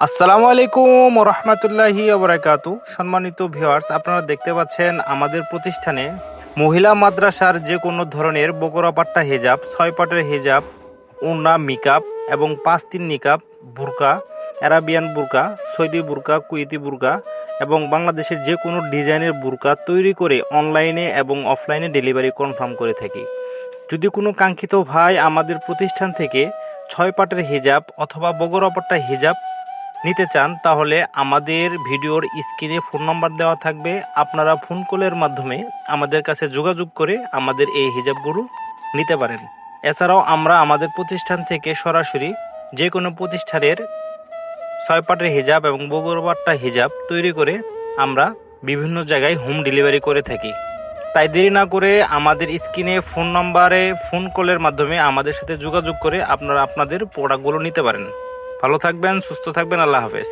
আসসালামু আলাইকুম রহমতুল্লাহি ওবরাকাতু। সম্মানিত ভিউয়ার্স, আপনারা দেখতে পাচ্ছেন আমাদের প্রতিষ্ঠানে মহিলা মাদ্রাসার যে কোনো ধরনের বকরা পাট্টা হিজাব, 6 পাটের হিজাব, ওড়না, মিকাপ এবং 5-3 নিকাপ, বুরকা, অ্যারাবিয়ান বুরকা, সৌদি বুরকা, কুয়েতি বুরকা এবং বাংলাদেশের যে কোনো ডিজাইনের বুরকা তৈরি করে অনলাইনে এবং অফলাইনে ডেলিভারি কনফার্ম করে থাকি। যদি কোনো কাঙ্ক্ষিত ভাই আমাদের প্রতিষ্ঠান থেকে 6 পাটের হিজাব অথবা বকরা পাট্টা হিজাব নিতে চান, তাহলে আমাদের ভিডিওর স্ক্রিনে ফোন নাম্বার দেওয়া থাকবে। আপনারা ফোন কলের মাধ্যমে আমাদের কাছে যোগাযোগ করে আমাদের এই হিজাবগুলো নিতে পারেন। এছাড়াও আমরা আমাদের প্রতিষ্ঠান থেকে সরাসরি যে কোনো প্রতিষ্ঠানের 6 পাটের হিজাব এবং বকরা পাট্টা হিজাব তৈরি করে আমরা বিভিন্ন জায়গায় হোম ডেলিভারি করে থাকি। তাই দেরি না করে আমাদের স্ক্রিনে ফোন নাম্বারে ফোন কলের মাধ্যমে আমাদের সাথে যোগাযোগ করে আপনারা আপনাদের প্রোডাক্টগুলো নিতে পারেন। ভালো থাকবেন, সুস্থ থাকবেন। আল্লাহ হাফেজ।